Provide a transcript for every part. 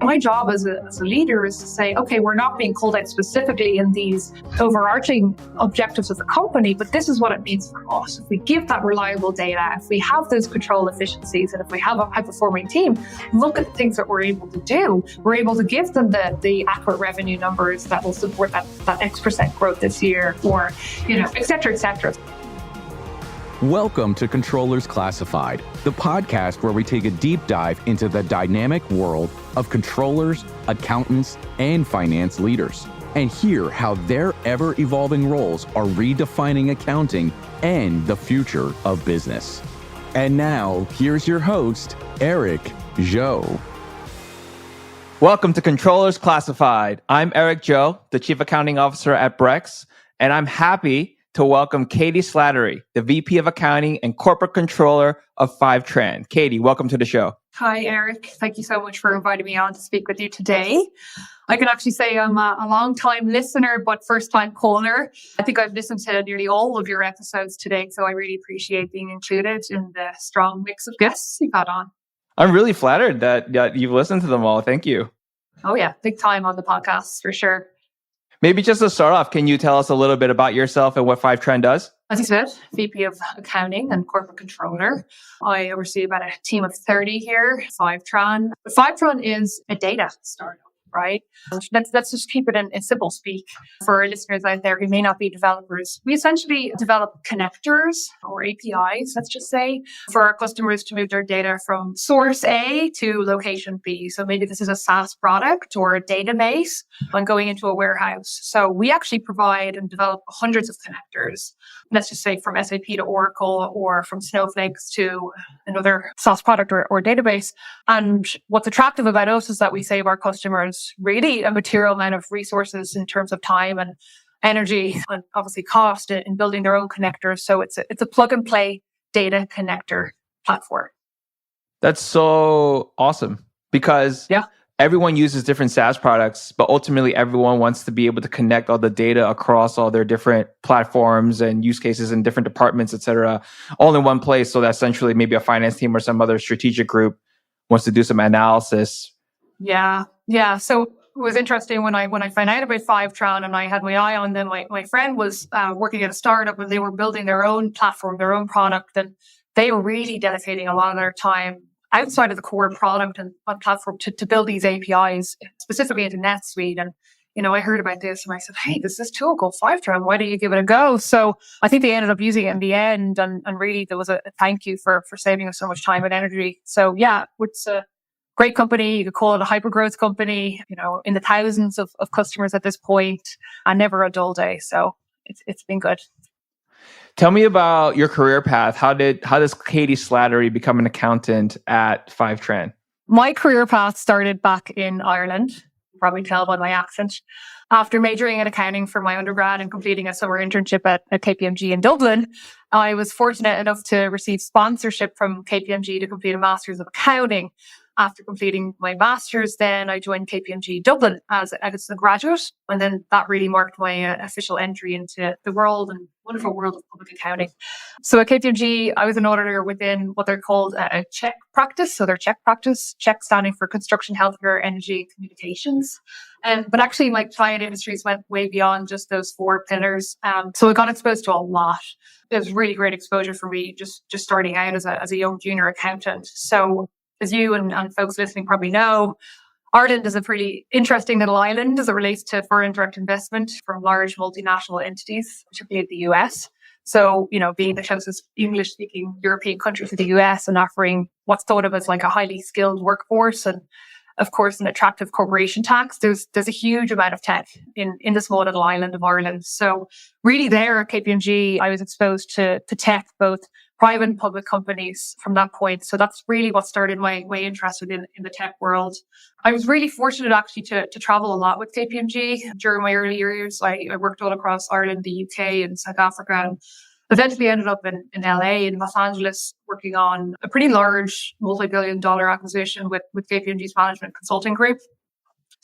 My job as a leader is to say, okay, we're not being called out specifically in these overarching objectives of the company, but this is what it means for us. If we give that reliable data, if we have those control efficiencies, and if we have a high-performing team, look at the things that we're able to do. We're able to give them the accurate revenue numbers that will support that X% growth this year, or, et cetera, et cetera. Welcome to Controllers Classified, the podcast where we take a deep dive into the dynamic world of controllers, accountants, and finance leaders, and hear how their ever-evolving roles are redefining accounting and the future of business. And now, here's your host, Erik Zhou. Welcome to Controllers Classified. I'm Erik Zhou, the Chief Accounting Officer at Brex, and I'm happy to welcome Katie Slattery, the VP of Accounting and Corporate Controller of Fivetran. Katie, welcome to the show. Hi, Erik. Thank you so much for inviting me on to speak with you today. I can actually say I'm a long-time listener, but first-time caller. I think I've listened to nearly all of your episodes today, so I really appreciate being included in the strong mix of guests you've had on. I'm really flattered that you've listened to them all. Thank you. Oh, yeah. Big time on the podcast, for sure. Maybe just to start off, can you tell us a little bit about yourself and what Fivetran does? As you said, VP of Accounting and Corporate Controller. I oversee about a team of 30 here, Fivetran. Fivetran is a data startup, right? Let's just keep it in simple speak for our listeners out there who may not be developers. We essentially develop connectors or APIs, let's just say, for our customers to move their data from source A to location B. So maybe this is a SaaS product or a database when going into a warehouse. So we actually provide and develop hundreds of connectors. Let's just say from SAP to Oracle or from Snowflakes to another SaaS product or database. And what's attractive about us is that we save our customers really a material amount of resources in terms of time and energy and obviously cost in building their own connectors. So it's a plug and play data connector platform. That's so awesome because everyone uses different SaaS products, but ultimately everyone wants to be able to connect all the data across all their different platforms and use cases in different departments, et cetera, all in one place. So that essentially maybe a finance team or some other strategic group wants to do some analysis. Yeah. So it was interesting when I found out about Fivetran and I had my eye on them. My friend was working at a startup and they were building their own platform, their own product, and they were really dedicating a lot of their time outside of the core product and platform to build these APIs, specifically into NetSuite. And, I heard about this and I said, hey, there's this tool called Fivetran. Why don't you give it a go? So I think they ended up using it in the end. And really, there was a thank you for saving us so much time and energy. So yeah, it's a great company. You could call it a hyper-growth company, in the thousands of customers at this point, and never a dull day. So it's been good. Tell me about your career path. How does Katie Slattery become an accountant at Fivetran? My career path started back in Ireland. You can probably tell by my accent. After majoring in accounting for my undergrad and completing a summer internship at KPMG in Dublin, I was fortunate enough to receive sponsorship from KPMG to complete a Master's of Accounting. After completing my master's, then I joined KPMG Dublin as a graduate. And then that really marked my official entry into the wonderful world of public accounting. So at KPMG, I was an auditor within what they're called a check practice. So their check practice, check standing for construction, healthcare, energy, and communications. But actually my client industries went way beyond just those four pillars. So I got exposed to a lot. It was really great exposure for me just starting out as a young junior accountant. So as you and folks listening probably know, Ireland is a pretty interesting little island as it relates to foreign direct investment from large multinational entities, particularly the US. So, being the closest English-speaking European country to the US and offering what's thought of as like a highly skilled workforce and, of course, an attractive corporation tax, there's a huge amount of tech in the small little island of Ireland. So really there at KPMG, I was exposed to tech, both private and public companies from that point. So that's really what started my interest in the tech world. I was really fortunate actually to travel a lot with KPMG. During my early years, I worked all across Ireland, the UK and South Africa, and eventually ended up in LA, in Los Angeles, working on a pretty large multi-billion-dollar acquisition with KPMG's management consulting group.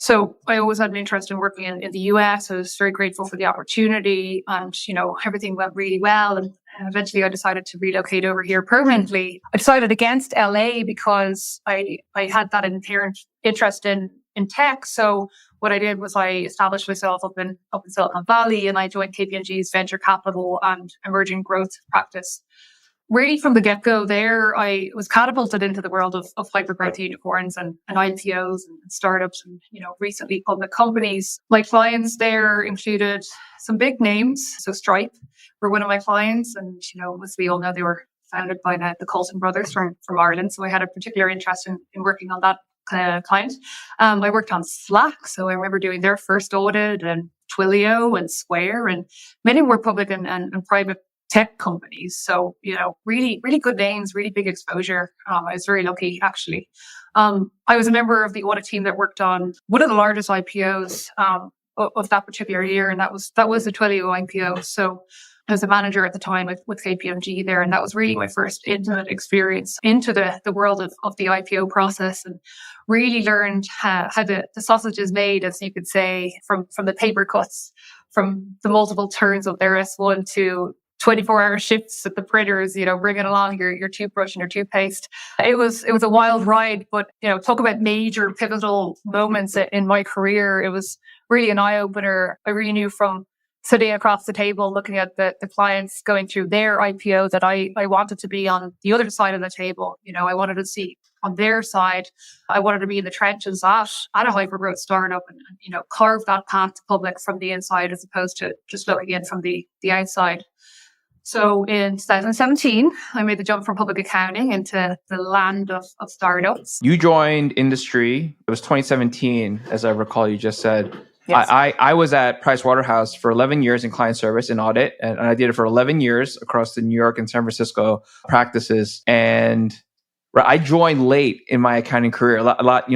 So I always had an interest in working in the US. I was very grateful for the opportunity and, everything went really well. And eventually I decided to relocate over here permanently. I decided against LA because I had that inherent interest in in tech. So what I did was I established myself up in Silicon Valley, and I joined KPMG's venture capital and emerging growth practice. Really from the get-go there, I was catapulted into the world of hyper-growth unicorns and IPOs and startups and, recently public companies. My clients there included some big names. So Stripe were one of my clients. And, as we all know, they were founded by the Coulson brothers from Ireland. So I had a particular interest in working on that client. I worked on Slack. So I remember doing their first audit, and Twilio and Square, and many more public and private tech companies. So, really, really good names, really big exposure. I was very lucky, actually. I was a member of the audit team that worked on one of the largest IPOs of that particular year, and that was the Twilio IPO. So I was a manager at the time with KPMG there, and that was really my first intimate experience into the world of the IPO process, and really learned how the sausage is made, as you could say, from the paper cuts, from the multiple turns of their S1 to 24-hour shifts at the printers, bringing along your toothbrush and your toothpaste. It was a wild ride, but, talk about major pivotal moments in my career. It was really an eye-opener. I really knew from sitting across the table, looking at the clients going through their IPO, that I wanted to be on the other side of the table. I wanted to see on their side. I wanted to be in the trenches at a hypergrowth startup and carve that path to public from the inside, as opposed to just looking in from the outside. So in 2017, I made the jump from public accounting into the land of startups. You joined industry. It was 2017, as I recall, you just said. Yes. I was at Pricewaterhouse for 11 years in client service and audit, and I did it for 11 years across the New York and San Francisco practices. And I joined late in my accounting career. A lot,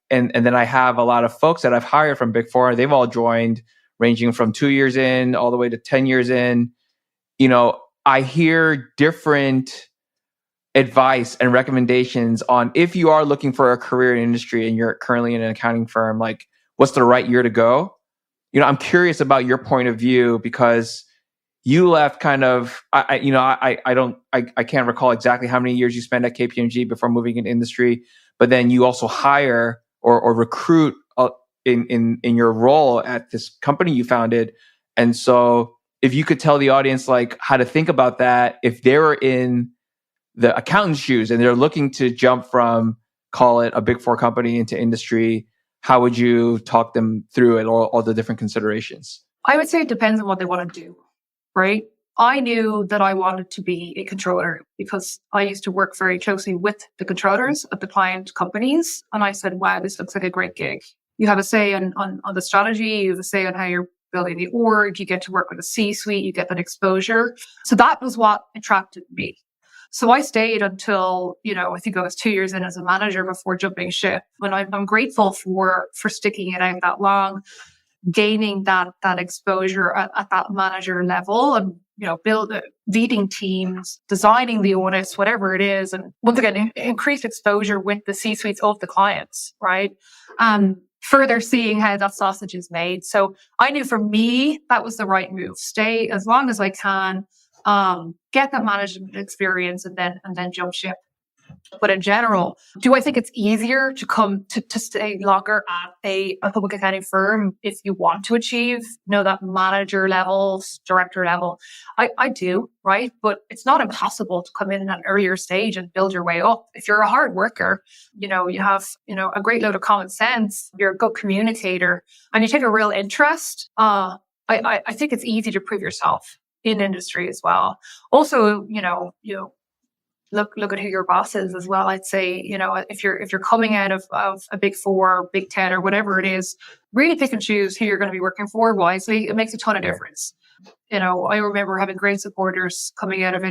and then I have a lot of folks that I've hired from Big Four. They've all joined, ranging from 2 years in all the way to 10 years in. I hear different advice and recommendations on if you are looking for a career in industry and you're currently in an accounting firm, like what's the right year to go? I'm curious about your point of view, because you left kind of, I can't recall exactly how many years you spent at KPMG before moving into industry, but then you also hire or recruit in your role at this company you founded. And so if you could tell the audience like how to think about that, if they were in the accountant's shoes and they're looking to jump from, call it a Big Four company, into industry, how would you talk them through it, all the different considerations? I would say it depends on what they want to do, right? I knew that I wanted to be a controller because I used to work very closely with the controllers at the client companies. And I said, wow, this looks like a great gig. You have a say on the strategy, you have a say on how you're building the org, you get to work with a C-suite, you get that exposure. So that was what attracted me. So I stayed until, I think I was 2 years in as a manager before jumping ship. And I'm grateful for sticking it out that long, gaining that exposure at that manager level, and, leading teams, designing the audits, whatever it is. And once again, increased exposure with the C-suites of the clients, right? Further seeing how that sausage is made. So I knew for me, that was the right move. Stay as long as I can, get that management experience, and then jump ship. But in general, do I think it's easier to come to stay longer at a public accounting firm if you want to achieve, that manager level, director level? I do, right? But it's not impossible to come in at an earlier stage and build your way up. If you're a hard worker, you have, a great load of common sense, you're a good communicator, and you take a real interest, I think it's easy to prove yourself in industry as well. Also, look at who your boss is as well. I'd say, if you're coming out of a Big Four, Big 10, or whatever it is, really pick and choose who you're going to be working for wisely. It makes a ton of difference. I remember having great supporters coming out of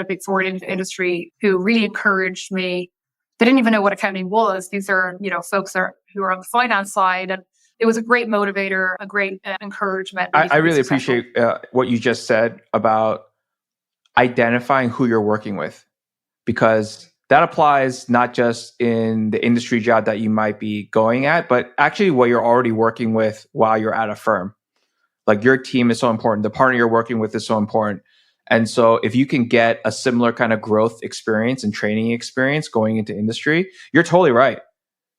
Big Four into industry who really encouraged me. They didn't even know what accounting was. These are, folks who are on the finance side, and it was a great motivator, a great encouragement. I really appreciate what you just said about identifying who you're working with, because that applies not just in the industry job that you might be going at, but actually what you're already working with while you're at a firm. Like your team is so important. The partner you're working with is so important. And so if you can get a similar kind of growth experience and training experience going into industry, you're totally right.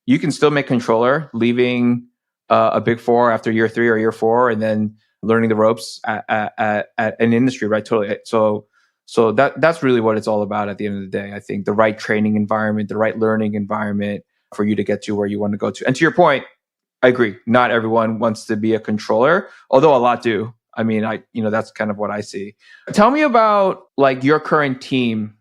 you can still make controller, leaving a big four after year 3 or year 4, and then learning the ropes at an industry, right? Totally. So that's really what it's all about at the end of the day. I think the right training environment, the right learning environment for you to get to where you want to go to. And to your point, I agree. Not everyone wants to be a controller, although a lot do. I mean, that's kind of what I see. Tell me about like your current team.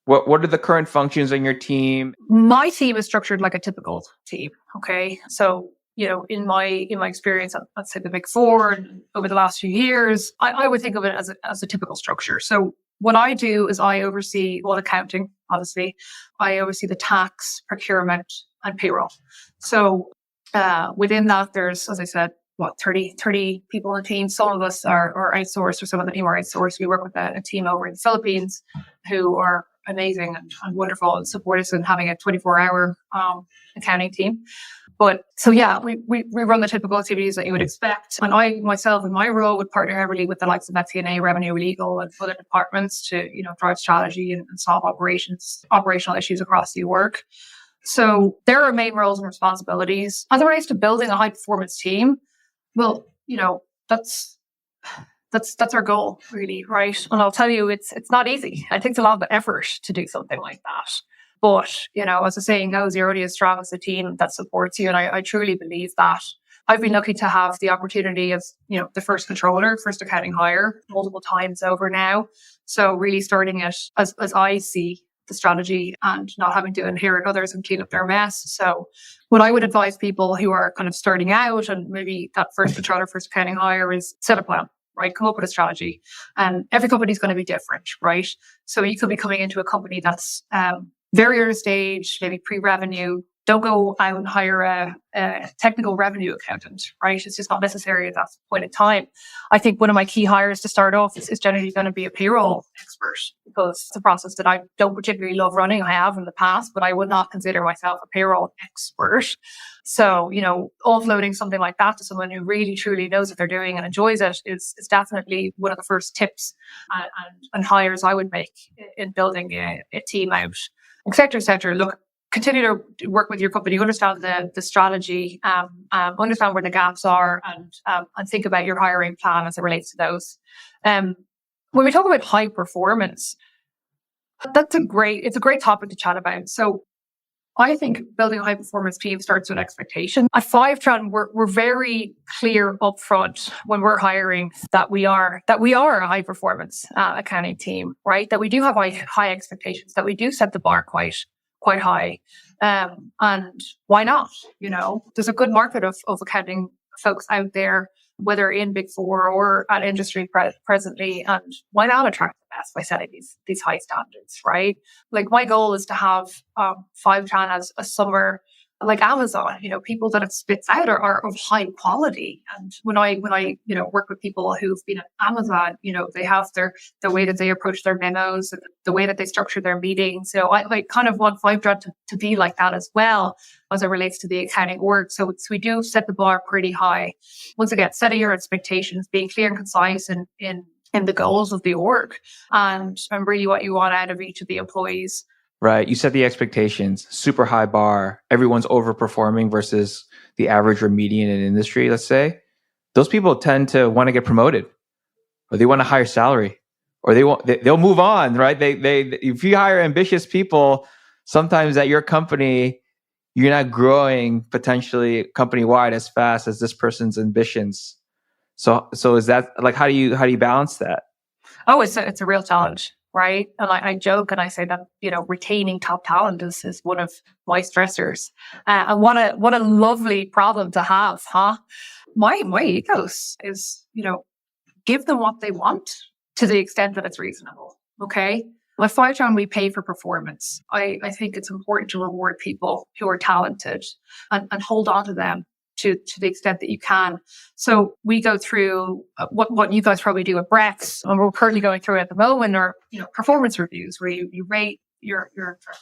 What are the current functions in your team? My team is structured like a typical team. Okay. So, in my experience, I'd say the Big Four and over the last few years, I would think of it as a typical structure. So what I do is I oversee all accounting, obviously. I oversee the tax, procurement, and payroll. So within that, there's, as I said, 30 people in the team. Some of us are outsourced, or some of the team are outsourced. We work with a team over in the Philippines who are amazing and wonderful and support us in having a 24-hour accounting team. But so yeah, we run the typical activities that you would expect. And I myself in my role would partner heavily with the likes of FP&A, revenue, legal, and other departments to drive strategy and solve operational issues across the org. So there are main roles and responsibilities. As it relates to building a high performance team, well, that's our goal, really, right? And I'll tell you, it's not easy. I think it's a lot of effort to do something like that. But, as the saying goes, you're only as strong as the team that supports you. And I truly believe that. I've been lucky to have the opportunity as, the first controller, first accounting hire multiple times over now. So really starting it as I see the strategy and not having to inherit others and clean up their mess. So what I would advise people who are kind of starting out and maybe that first controller, first accounting hire is set a plan. Right? Come up with a strategy. And every company is going to be different, right? So you could be coming into a company that's very early stage, maybe pre-revenue. Don't go out and hire a technical revenue accountant, right? It's just not necessary at that point in time. I think one of my key hires to start off is generally going to be a payroll expert, because it's a process that I don't particularly love running. I have in the past, but I would not consider myself a payroll expert. So, offloading something like that to someone who really truly knows what they're doing and enjoys it is definitely one of the first tips and hires I would make in building a team out, et cetera, et cetera. Look, continue to work with your company, understand the strategy, understand where the gaps are, and think about your hiring plan as it relates to those. When we talk about high performance, it's a great topic to chat about. So I think building a high performance team starts with expectation. At Fivetran, we're very clear upfront when we're hiring that we are a high performance accounting team, right? That we do have high expectations, that we do set the bar quite high. And why not? There's a good market of accounting folks out there, whether in Big Four or at industry presently. And why not attract the best by setting these high standards, right? Like my goal is to have Fivetran as a somewhere like Amazon. People that it spits out are of high quality. And when I work with people who've been at Amazon, they have the way that they approach their memos, the way that they structure their meetings. I kind of want Fivetran to be like that as well as it relates to the accounting work. So we do set the bar pretty high. Once again, setting your expectations, being clear and concise in the goals of the org and really what you want out of each of the employees. Right. You set the expectations, super high bar. Everyone's overperforming versus the average or median in industry, let's say. Those people tend to want to get promoted, or they want a higher salary, or they'll move on, right? If you hire ambitious people, sometimes at your company, you're not growing potentially company-wide as fast as this person's ambitions. So is that like, how do you balance that? Oh, it's a real challenge. Right. And I joke and I say that, retaining top talent is one of my stressors. And what a lovely problem to have, huh? My ethos is, give them what they want to the extent that it's reasonable. Okay. At Fivetran, we pay for performance. I think it's important to reward people who are talented and hold on to them to the extent that you can. So we go through what you guys probably do at Brex, and we're currently going through at the moment, are performance reviews where you rate your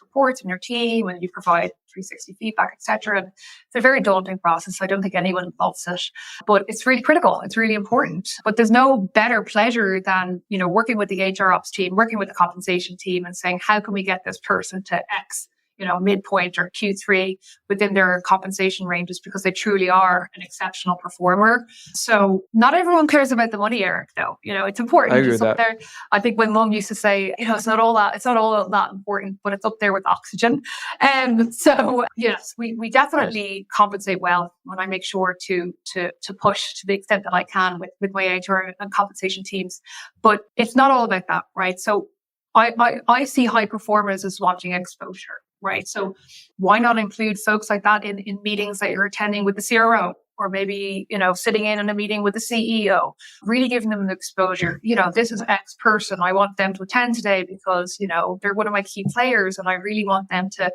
reports and your team, and you provide 360 feedback, etc. And it's a very daunting process. I don't think anyone loves it, but it's really critical. It's really important. But there's no better pleasure than working with the HR ops team, working with the compensation team, and saying, how can we get this person to X? midpoint or Q3 within their compensation ranges because they truly are an exceptional performer. So not everyone cares about the money, Eric, though. It's important. I agree with that. There. I think my mum used to say, it's not all that important, but it's up there with oxygen. So yes, we definitely compensate well when I make sure to push to the extent that I can with my HR and compensation teams. But it's not all about that, right? So I see high performers as wanting exposure, right? So why not include folks like that in meetings that you're attending with the CRO, or maybe, sitting in a meeting with the CEO, really giving them the exposure. This is X person. I want them to attend today because, they're one of my key players and I really want them to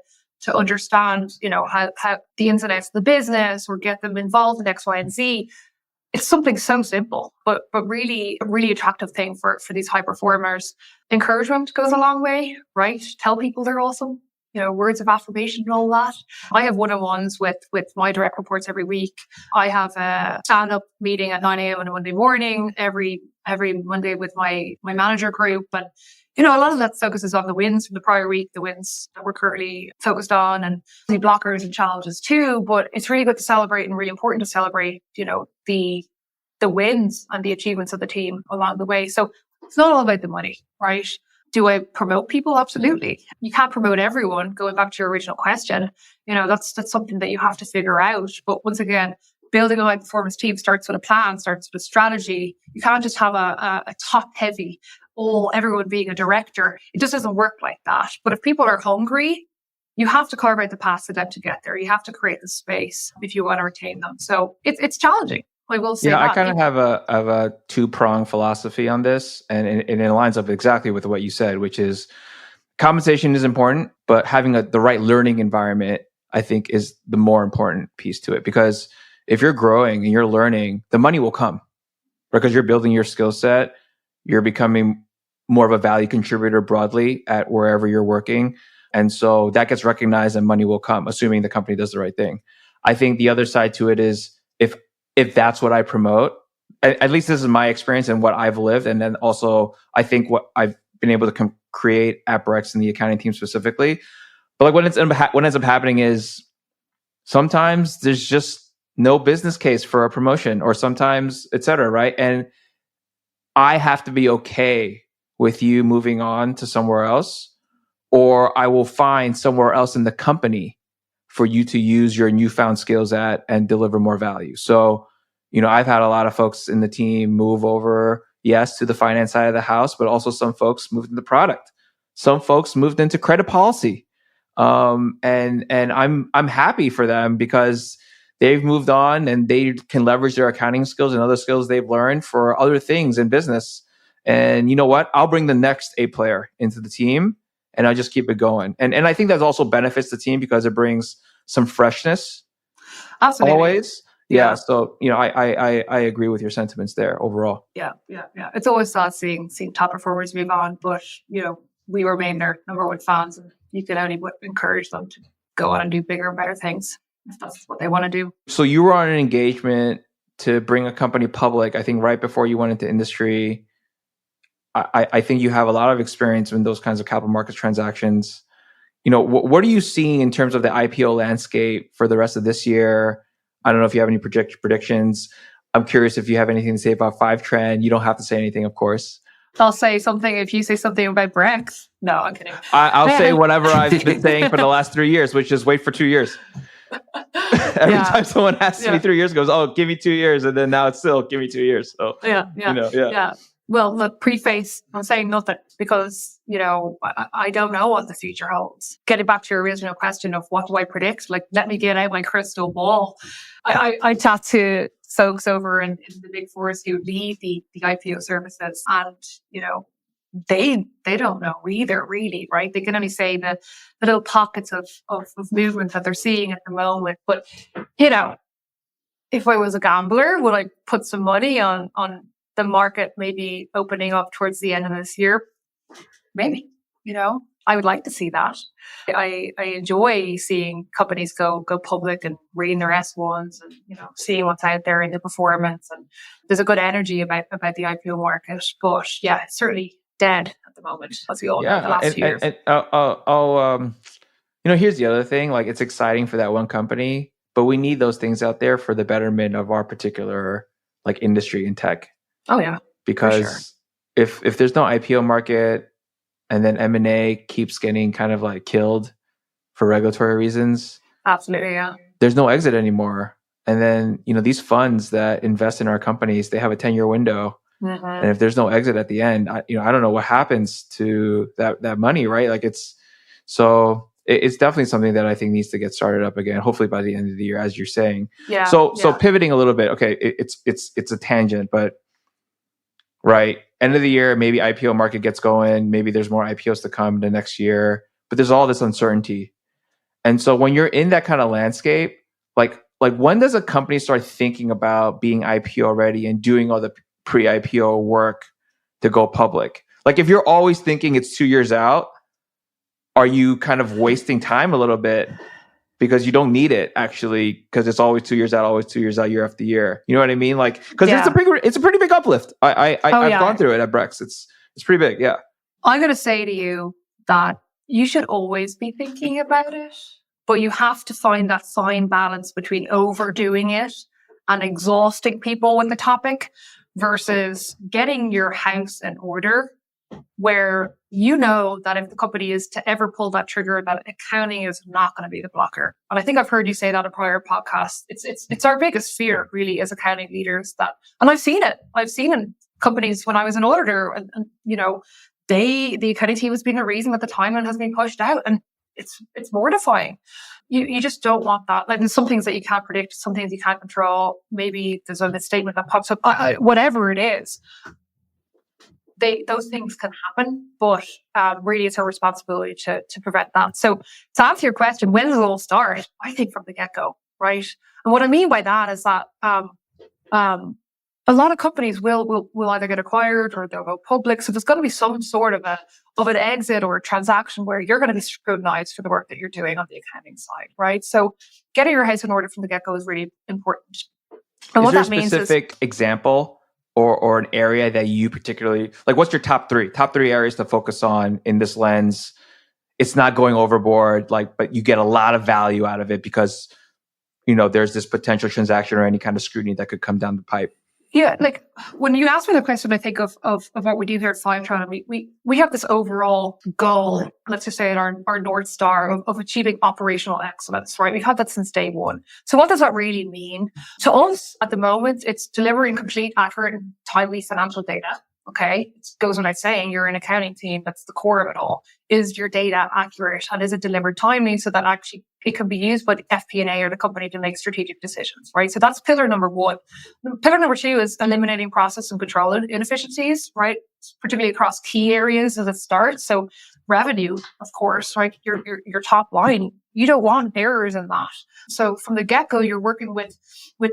understand, how the ins and outs of the business, or get them involved in X, Y, and Z. It's something so simple, but really a really attractive thing for these high performers. Encouragement goes a long way, right? Tell people they're awesome. Words of affirmation and all that. I have one-on-ones with my direct reports every week. I have a stand-up meeting at 9 a.m. on a Monday morning, every Monday with my manager group. But, a lot of that focuses on the wins from the prior week, the wins that we're currently focused on, and the blockers and challenges too. But it's really good to celebrate and really important to celebrate, the wins and the achievements of the team along the way. So it's not all about the money, right? Do I promote people? Absolutely. You can't promote everyone. Going back to your original question, that's something that you have to figure out. But once again, building a high performance team starts with a plan, starts with a strategy. You can't just have a top heavy, everyone being a director. It just doesn't work like that. But if people are hungry, you have to carve out the path for them to get there. You have to create the space if you want to retain them. So it's challenging. I will say that. I kind of have a two-pronged philosophy on this, and it lines up exactly with what you said, which is compensation is important, but having the right learning environment, I think, is the more important piece to it. Because if you're growing and you're learning, the money will come because you're building your skill set. You're becoming more of a value contributor broadly at wherever you're working. And so that gets recognized and money will come, assuming the company does the right thing. I think the other side to it is if that's what I promote, at least this is my experience and what I've lived. And then also, I think what I've been able to create at Brex and the accounting team specifically. But like what ends up happening is sometimes there's just no business case for a promotion, or sometimes, et cetera, right? And I have to be okay with you moving on to somewhere else, or I will find somewhere else in the company for you to use your newfound skills at and deliver more value. So, I've had a lot of folks in the team move over, yes, to the finance side of the house, but also some folks moved into product. Some folks moved into credit policy. And I'm happy for them because they've moved on and they can leverage their accounting skills and other skills they've learned for other things in business. And you know what? I'll bring the next A player into the team and I just keep it going. And I think that also benefits the team because it brings some freshness. Absolutely. Always. Yeah. So, I agree with your sentiments there overall. Yeah. It's always sad seeing top performers move on, but, we remain their number one fans, and you can only encourage them to go on and do bigger and better things if that's what they want to do. So you were on an engagement to bring a company public, I think right before you went into industry. I think you have a lot of experience in those kinds of capital markets transactions. What are you seeing in terms of the IPO landscape for the rest of this year? I don't know if you have any predictions. I'm curious if you have anything to say about Fivetran. You don't have to say anything, of course. I'll say something if you say something about Brex. No, I'm kidding. I'll say whatever I've been saying for the last 3 years, which is wait for 2 years. Every time someone asks me 3 years, goes, "Oh, give me 2 years," and then now it's still give me 2 years. So yeah. Well, look, preface, I'm saying nothing because, I don't know what the future holds. Getting back to your original question of what do I predict? Like, let me get out my crystal ball. I chat to folks over in the Big Fours who lead the IPO services, and, they don't know either, really, right? They can only say the little pockets of movement that they're seeing at the moment. But, if I was a gambler, would I put some money on the market maybe opening up towards the end of this year? Maybe, I would like to see that. I enjoy seeing companies go public and reading their S1s and, seeing what's out there in the performance. And there's a good energy about the IPO market. But yeah, it's certainly dead at the moment, as we all know, the last few years. Here's the other thing. Like, it's exciting for that one company, but we need those things out there for the betterment of our particular like industry in tech. Oh yeah. Because if there's no IPO market and then M&A keeps getting kind of like killed for regulatory reasons. Absolutely, yeah. There's no exit anymore. And then, these funds that invest in our companies, they have a 10-year window. Mm-hmm. And if there's no exit at the end, I don't know what happens to that money, right? Like it's definitely something that I think needs to get started up again, hopefully by the end of the year, as you're saying. Yeah. So pivoting a little bit, okay, it's a tangent, but right, end of the year, maybe IPO market gets going, maybe there's more IPOs to come the next year, but there's all this uncertainty. And so when you're in that kind of landscape, like when does a company start thinking about being IPO ready and doing all the pre-IPO work to go public? Like if you're always thinking it's 2 years out, are you kind of wasting time a little bit because you don't need it actually, because it's always 2 years out, year after year. You know what I mean? Like, because it's a pretty big uplift. I've gone through it at Brex. It's pretty big. Yeah. I'm going to say to you that you should always be thinking about it, but you have to find that fine balance between overdoing it and exhausting people with the topic versus getting your house in order, where you know that if the company is to ever pull that trigger, that accounting is not going to be the blocker. And I think I've heard you say that in prior podcasts. It's our biggest fear, really, as accounting leaders. And I've seen it. I've seen in companies when I was an auditor, and the accounting team has been a reason at the time and has been pushed out, and it's mortifying. You just don't want that. Like, there's some things that you can't predict, some things you can't control. Maybe there's a misstatement that pops up, whatever it is. Those things can happen, but really it's our responsibility to prevent that. So to answer your question, when does it all start? I think from the get-go, right? And what I mean by that is that a lot of companies will either get acquired or they'll go public. So there's going to be some sort of an exit or a transaction where you're going to be scrutinized for the work that you're doing on the accounting side, right? So getting your house in order from the get-go is really important. And is there a specific example or an area that you particularly like? What's your top three areas to focus on in this lens? It's not going overboard, but you get a lot of value out of it because there's this potential transaction or any kind of scrutiny that could come down the pipe. Yeah, like when you ask me the question, I think of what we do here at Fivetran. We have this overall goal, let's just say at our North Star of achieving operational excellence, right? We've had that since day one. So what does that really mean? To us, at the moment, it's delivering complete, accurate, and timely financial data. Okay, it goes without saying, you're an accounting team. That's the core of it all. Is your data accurate and is it delivered timely so that actually it can be used by the FP&A or the company to make strategic decisions, right? So that's pillar number one. Pillar number two is eliminating process and control inefficiencies, right? Particularly across key areas as it starts. So revenue, of course, right? Your top line, you don't want errors in that. So from the get-go, you're working with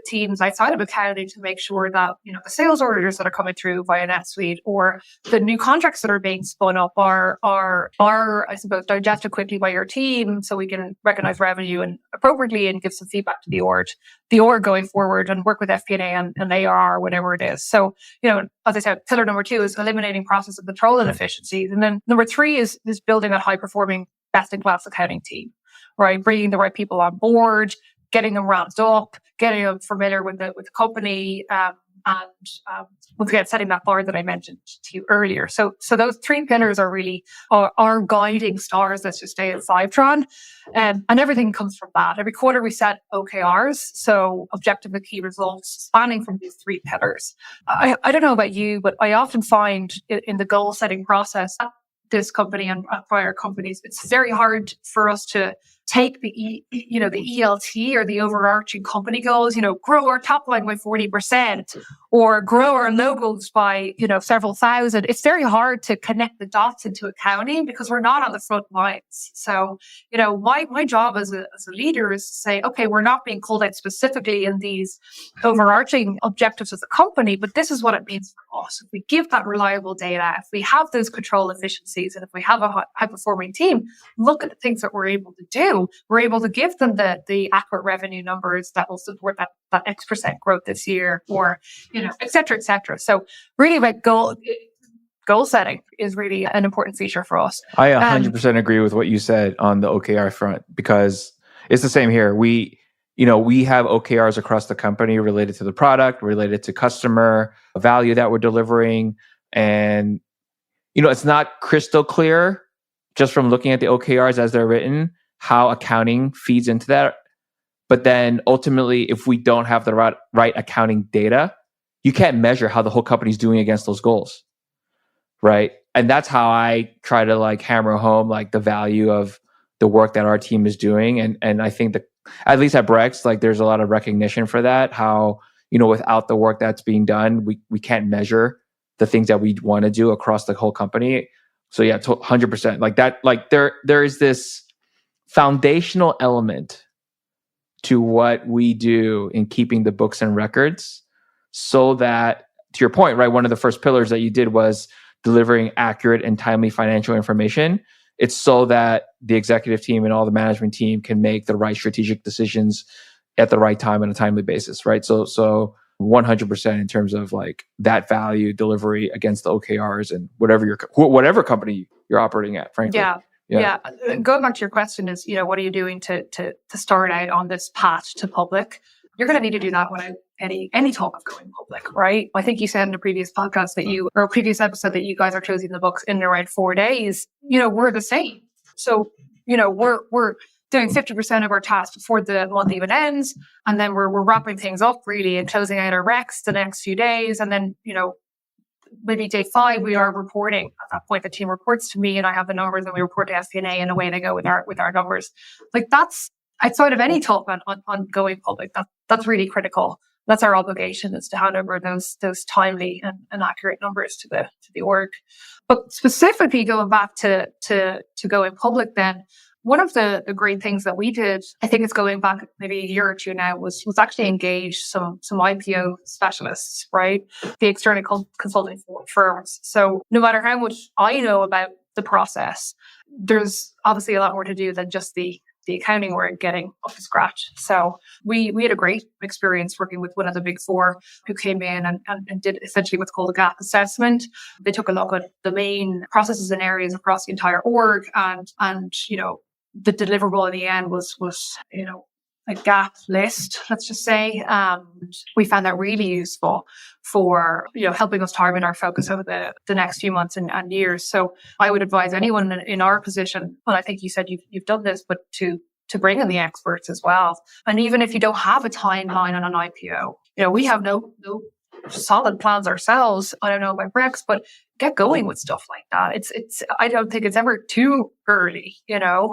teams outside of accounting to make sure that, the sales orders that are coming through via NetSuite or the new contracts that are being spun up are I suppose, digested quickly by your team so we can recognize revenue and appropriately and give some feedback to the org going forward and work with FP&A and AR, whatever it is. So, as I said, pillar number two is eliminating process and control inefficiencies. And then number three is building a high-performing, best-in-class accounting team, right? Bringing the right people on board, getting them ramped up, getting them familiar with the company, and once again, setting that bar that I mentioned to you earlier. So those three pillars are really our guiding stars, let's just say, at Fivetran. And everything comes from that. Every quarter we set OKRs, so objective and key results, spanning from these three pillars. I don't know about you, but I often find in the goal setting process at this company and at prior companies, it's very hard for us to take the ELT or the overarching company goals, grow our top line by 40% or grow our logos by, several thousand. It's very hard to connect the dots into accounting because we're not on the front lines. So, my job as a leader is to say, okay, we're not being called out specifically in these overarching objectives as a company, but this is what it means for us. If we give that reliable data, if we have those control efficiencies, and if we have a high-performing team, look at the things that we're able to do. We're able to give them the accurate revenue numbers that will support that X% growth this year, or, et cetera, et cetera. So really about goal setting is really an important feature for us. I 100% agree with what you said on the OKR front, because it's the same here. We have OKRs across the company related to the product, related to customer value that we're delivering. And, it's not crystal clear just from looking at the OKRs as they're written, how accounting feeds into that. But then ultimately, if we don't have the right accounting data, you can't measure how the whole company's doing against those goals, right? And that's how I try to hammer home the value of the work that our team is doing. And I think that at least at Brex, there's a lot of recognition for that. How, without the work that's being done, we can't measure the things that we want to do across the whole company. So yeah, 100%. There is this foundational element to what we do in keeping the books and records, so that, to your point, right, one of the first pillars that you did was delivering accurate and timely financial information. It's so that the executive team and all the management team can make the right strategic decisions at the right time on a timely basis, right? So 100% in terms of that value delivery against the OKRs and whatever company you're operating at, frankly. Yeah. Going back to your question is, what are you doing to start out on this path to public? You're going to need to do that without any talk of going public, right? I think you said in a previous podcast or a previous episode that you guys are closing the books in around 4 days. We're the same. So, we're doing 50% of our tasks before the month even ends. And then we're wrapping things up really and closing out our recs the next few days. And then, maybe day 5, we are reporting. At that point, the team reports to me and I have the numbers and we report to FP&A and away they go with our numbers. That's outside of any talk on going public. That's really critical. That's our obligation, is to hand over those timely and accurate numbers to the org. But specifically going back to going public then, one of the great things that we did, I think it's going back maybe a year or two now, was actually engage some IPO specialists, right? The external consulting firms. So no matter how much I know about the process, there's obviously a lot more to do than just the accounting work getting up to scratch. So we had a great experience working with one of the big 4 who came in and did essentially what's called a gap assessment. They took a look at the main processes and areas across the entire org, and the deliverable in the end was a gap list, let's just say. We found that really useful for, helping us target our focus over the next few months and years. So I would advise anyone in our position, well, I think you said you've done this, but to bring in the experts as well. And even if you don't have a timeline on an IPO, we have no solid plans ourselves. I don't know about Brex, but get going with stuff like that. It's I don't think it's ever too early.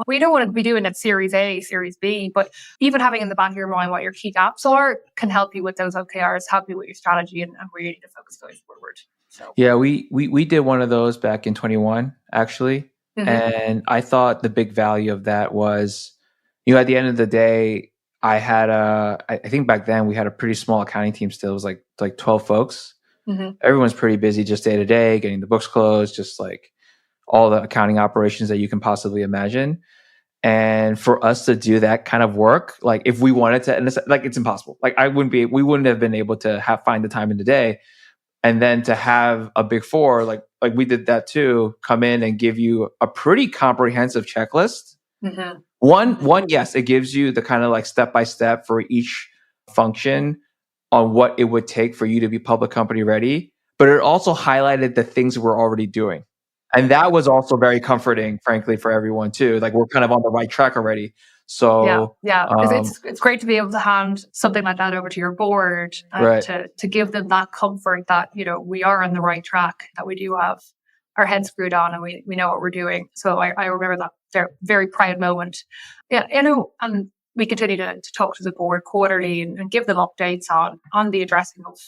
We don't want to be doing it Series A, Series B, but even having in the back of your mind what your key gaps are can help you with those OKRs, help you with your strategy and where you need to focus going forward. So yeah, we did one of those back in 21 actually, and I thought the big value of that was, at the end of the day, I think back then we had a pretty small accounting team still. It was like 12 folks. Everyone's pretty busy just day to day, getting the books closed, just all the accounting operations that you can possibly imagine. And for us to do that kind of work, if we wanted to, and it's impossible. We wouldn't have been able to find the time in the day. And then to have a big 4, like we did that too, come in and give you a pretty comprehensive checklist. One, yes, it gives you the kind of step by step for each function on what it would take for you to be public company ready, but it also highlighted the things we're already doing. And that was also very comforting, frankly, for everyone too. We're kind of on the right track already. So because it's great to be able to hand something like that over to your board and to give them that comfort that, we are on the right track, that we do have our heads screwed on and we know what we're doing. So I remember that very proud moment. Yeah, and we continue to talk to the board quarterly and give them updates on the addressing of,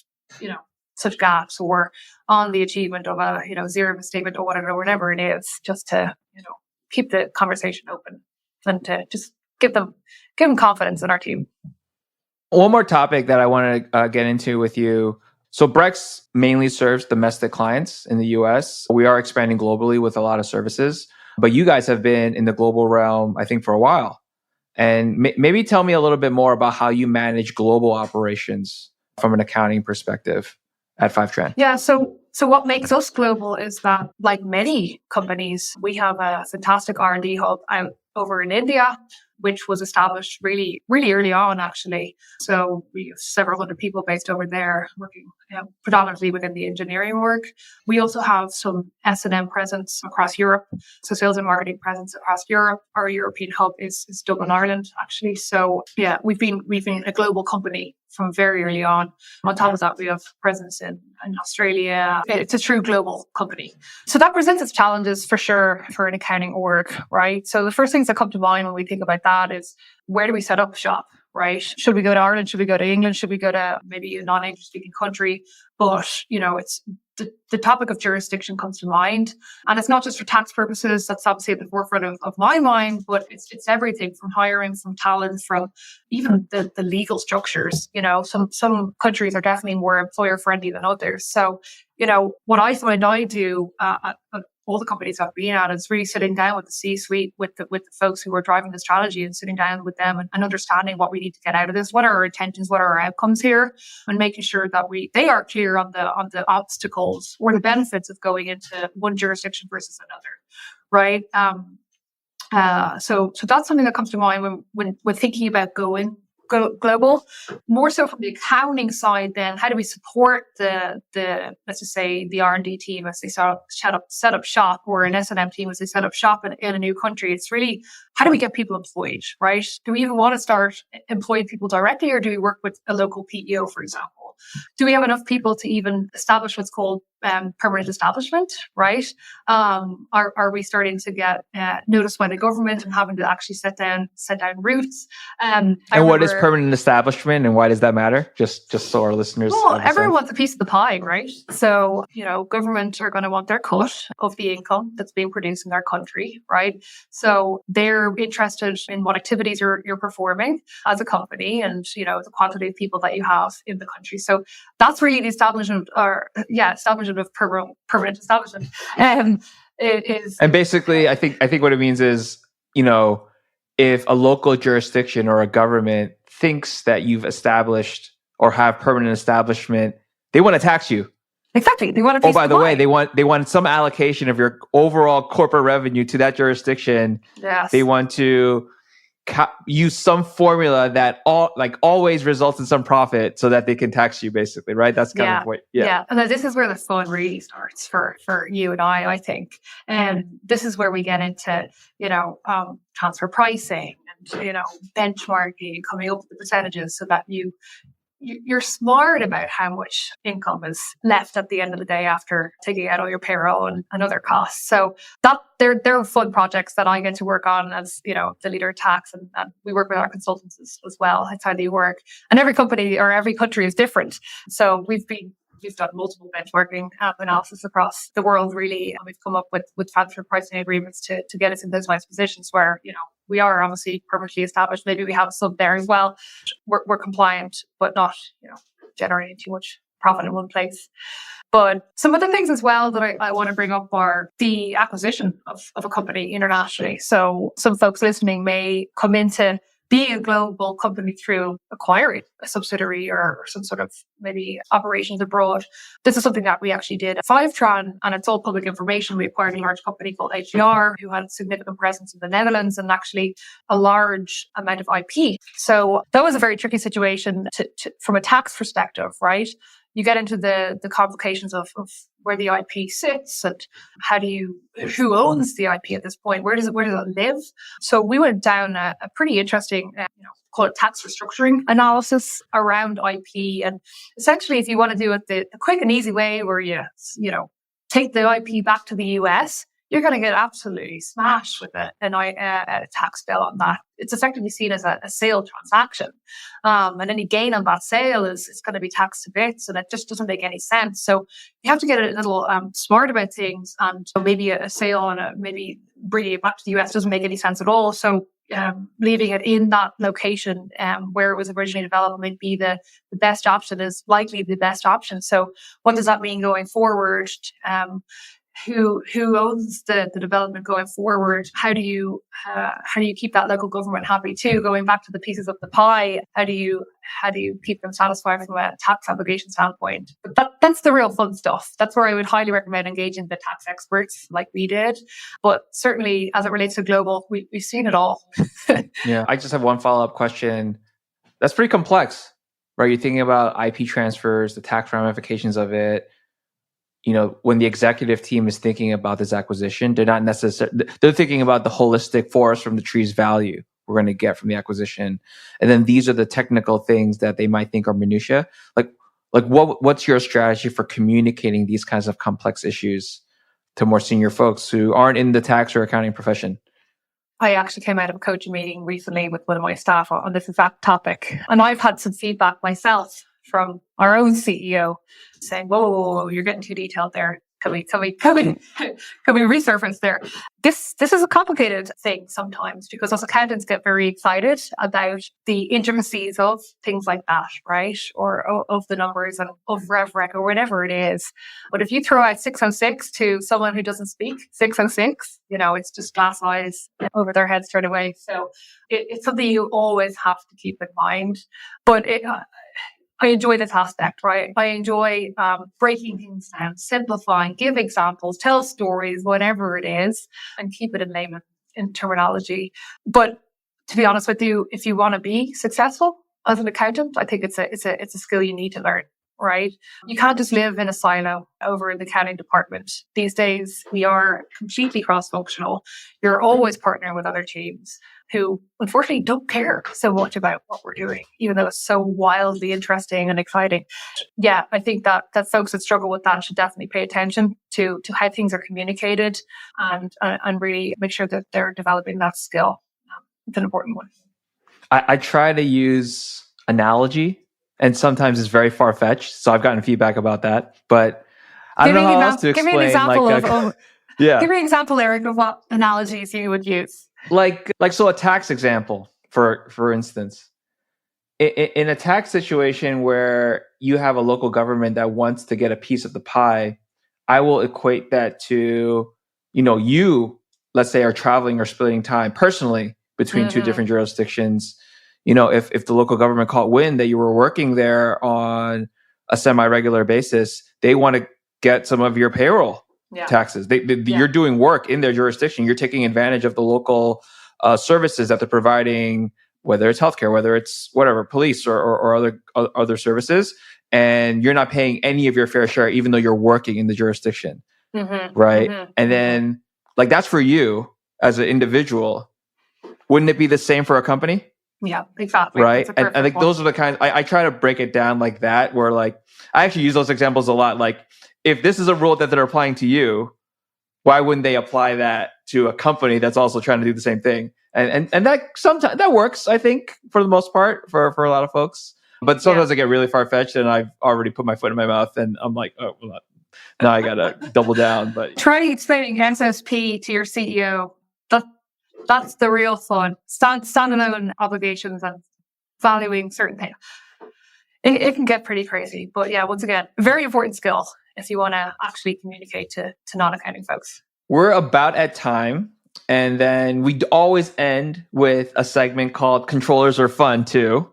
such gaps, or on the achievement of a, zero misstatement or whatever it is, just to, keep the conversation open and to just give them confidence in our team. One more topic that I want to get into with you. So Brex mainly serves domestic clients in the US. We are expanding globally with a lot of services, but you guys have been in the global realm, I think, for a while. And maybe tell me a little bit more about how you manage global operations from an accounting perspective at Fivetran. Yeah, so So what makes us global is that, like many companies, we have a fantastic R&D hub out over in India, which was established really, really early on, actually. So we have several hundred people based over there working predominantly within the engineering work. We also have some S&M presence across Europe, so sales and marketing presence across Europe. Our European hub is Dublin, Ireland, actually. So yeah, we've been a global company from very early on. On top of that, we have presence in Australia. It's a true global company. So that presents its challenges for sure for an accounting org, right? So the first things that come to mind when we think about that is, where do we set up shop, right? Should we go to Ireland? Should we go to England? Should we go to maybe a non-English speaking country? But, it's the topic of jurisdiction comes to mind. And it's not just for tax purposes. That's obviously at the forefront of my mind, but it's everything from hiring, from talent, from even the legal structures. Some countries are definitely more employer friendly than others. So, what I find I do at all the companies I've been at is really sitting down with the C-suite, with the folks who are driving the strategy, and sitting down with them and understanding what we need to get out of this. What are our intentions? What are our outcomes here? And making sure that they are clear on the obstacles or the benefits of going into one jurisdiction versus another, right? So that's something that comes to mind when thinking about going global. More so from the accounting side, then how do we support the let's just say the R&D team as they set up shop, or an S&M team as they set up shop in a new country? It's really, how do we get people employed, right? Do we even want to start employing people directly, or do we work with a local PEO, for example? Do we have enough people to even establish what's called permanent establishment, right? Are we starting to get noticed by the government and having to actually set down roots? And what is permanent establishment, and why does that matter? Just so our listeners. Well, everyone wants a piece of the pie, right? So, government are going to want their cut of the income that's being produced in their country, right? So they're interested in what activities you're performing as a company, and the quantity of people that you have in the country. So that's really the establishment of permanent establishment. It is, and basically, I think what it means is, if a local jurisdiction or a government thinks that you've established or have permanent establishment, they want to tax you. Exactly. They want a piece by the way, they want some allocation of your overall corporate revenue to that jurisdiction. Yes. They want to use some formula that always results in some profit so that they can tax you, basically, right? That's kind of what, yeah. And this is where the fun really starts for you and I think. And this is where we get into, transfer pricing and, benchmarking, coming up with the percentages so that you're smart about how much income is left at the end of the day after taking out all your payroll and other costs. So that they're fun projects that I get to work on as, the leader of tax, and we work with our consultants as well. That's how they work. And every company or every country is different. So we've done multiple benchmarking analysis across the world, really. And we've come up with transfer pricing agreements to get us in those nice positions where, we are obviously permanently established. Maybe we have a sub there as well. We're compliant, but not, generating too much profit in one place. But some of the things as well that I want to bring up are the acquisition of a company internationally. So some folks listening may come into being a global company through acquiring a subsidiary or some sort of maybe operations abroad. This is something that we actually did at Fivetran, and it's all public information. We acquired a large company called HDR, who had a significant presence in the Netherlands and actually a large amount of IP. So that was a very tricky situation from a tax perspective, right? You get into the complications of where the IP sits and who owns the IP at this point? Where does it live? So we went down a pretty interesting, call it tax restructuring analysis around IP. And essentially, if you want to do it the quick and easy way where you take the IP back to the US, you're going to get absolutely smashed with a tax bill on that. It's effectively seen as a sale transaction. And any gain on that sale is going to be taxed to bits, and it just doesn't make any sense. So you have to get a little smart about things, and maybe a sale and maybe bringing it back to the US doesn't make any sense at all. So leaving it in that location where it was originally developed might be the best option, is likely the best option. So what does that mean going forward? who owns the development going forward? How do you keep that local government happy too? Going back to the pieces of the pie, how do you keep them satisfied from a tax obligation standpoint? But that's the real fun stuff. That's where I would highly recommend engaging the tax experts like we did. But certainly as it relates to global, we've seen it all. Yeah, I just have one follow-up question. That's pretty complex, right? You're thinking about IP transfers, the tax ramifications of it. When the executive team is thinking about this acquisition, they're not necessarily, they're thinking about the holistic forest from the tree's value we're going to get from the acquisition. And then these are the technical things that they might think are minutia. Like what's your strategy for communicating these kinds of complex issues to more senior folks who aren't in the tax or accounting profession? I actually came out of a coaching meeting recently with one of my staff on this exact topic. And I've had some feedback myself from our own CEO saying, whoa, you're getting too detailed there. Can we resurface there? This is a complicated thing sometimes because us accountants get very excited about the intricacies of things like that, right? Or of the numbers and of RevRec or whatever it is. But if you throw out 606 to someone who doesn't speak 606, it's just glass eyes over their heads straight away. So it's something you always have to keep in mind. But I enjoy this aspect, right? I enjoy breaking things down, simplifying, give examples, tell stories, whatever it is, and keep it in layman in terminology. But to be honest with you, if you want to be successful as an accountant, I think it's a skill you need to learn, right? You can't just live in a silo over in the accounting department. These days, we are completely cross-functional. You're always partnering with other teams who unfortunately don't care so much about what we're doing, even though it's so wildly interesting and exciting. Yeah, I think that folks that struggle with that should definitely pay attention to how things are communicated and really make sure that they're developing that skill. It's an important one. I try to use analogy, and sometimes it's very far-fetched. So I've gotten feedback about that, but I don't know how else to explain. Give me an example Give me an example, Eric, of what analogies you would use. So a tax example, for instance, in a tax situation where you have a local government that wants to get a piece of the pie, I will equate that to, you, let's say, are traveling or splitting time personally between two different jurisdictions. If the local government caught wind that you were working there on a semi-regular basis, they want to get some of your payroll taxes. You're doing work in their jurisdiction. You're taking advantage of the local services that they're providing, whether it's healthcare, whether it's whatever, police or other services, and you're not paying any of your fair share, even though you're working in the jurisdiction, right? And then, that's for you as an individual. Wouldn't it be the same for a company? Yeah, exactly. Right. And I think those are the kinds, I try to break it down like that, where I actually use those examples a lot. If this is a rule that they're applying to you, why wouldn't they apply that to a company that's also trying to do the same thing? And that sometimes that works, I think, for the most part, for a lot of folks. But sometimes I get really far-fetched and I've already put my foot in my mouth and I'm like, oh, well, now I got to double down. But try explaining SSP to your CEO. That's the real fun. Standalone obligations and valuing certain things. It can get pretty crazy. But yeah, once again, very important skill if you want to actually communicate to non-accounting folks. We're about at time. And then we always end with a segment called Controllers Are Fun Too.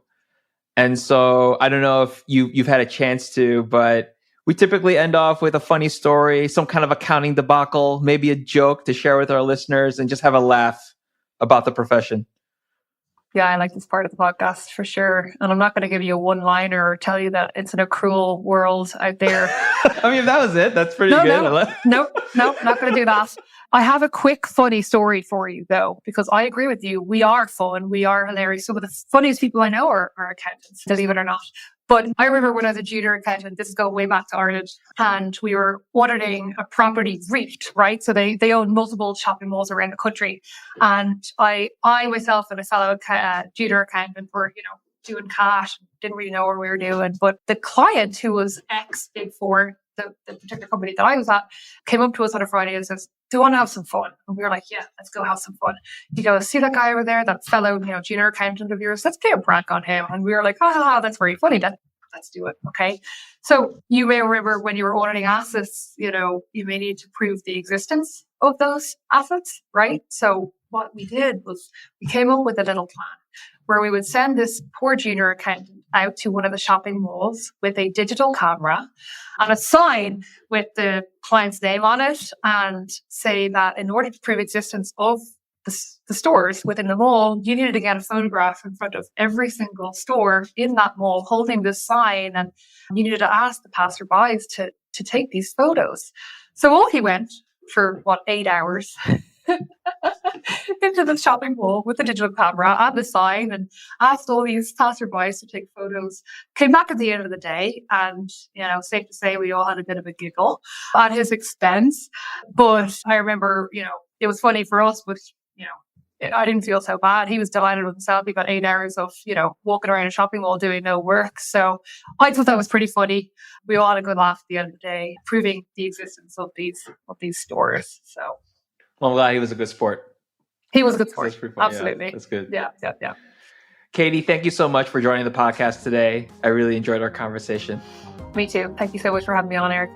And so I don't know if you've had a chance to, but we typically end off with a funny story, some kind of accounting debacle, maybe a joke to share with our listeners and just have a laugh about the profession. Yeah, I like this part of the podcast for sure. And I'm not going to give you a one-liner or tell you that it's in a cruel world out there. I mean, if that was it, that's pretty good. No, not going to do that. I have a quick funny story for you, though, because I agree with you. We are fun. We are hilarious. Some of the funniest people I know are accountants, believe it or not. But I remember when I was a junior accountant, this is going way back to Ireland, and we were auditing a property REIT, right? So they own multiple shopping malls around the country. And I myself and a fellow junior accountant were, doing cash, didn't really know what we were doing. But the client, who was ex-Big Four, the particular company that I was at, came up to us on a Friday and says, do you want to have some fun? And we were like, yeah, let's go have some fun. He goes, see that guy over there, that fellow, junior accountant of yours? Let's play a prank on him. And we were like, oh, that's very funny. That's let's do it. Okay. So you may remember when you were auditing assets, you may need to prove the existence of those assets, right? So what we did was we came up with a little plan where we would send this poor junior accountant out to one of the shopping malls with a digital camera and a sign with the client's name on it, and say that in order to prove existence of the stores within the mall, you needed to get a photograph in front of every single store in that mall holding this sign, and you needed to ask the passerbys to take these photos. So off he went for 8 hours into the shopping mall with the digital camera and the sign, and asked all these passerbys to take photos. Came back at the end of the day, and safe to say we all had a bit of a giggle at his expense. But I remember, it was funny for us, but I didn't feel so bad. He was delighted with himself. He got 8 hours of, walking around a shopping mall doing no work. So I thought that was pretty funny. We all had a good laugh at the end of the day, proving the existence of these stores. So, well, I'm glad he was a good sport. He was a good sport. Absolutely. Yeah, that's good. Yeah. Katie, thank you so much for joining the podcast today. I really enjoyed our conversation. Me too. Thank you so much for having me on, Eric.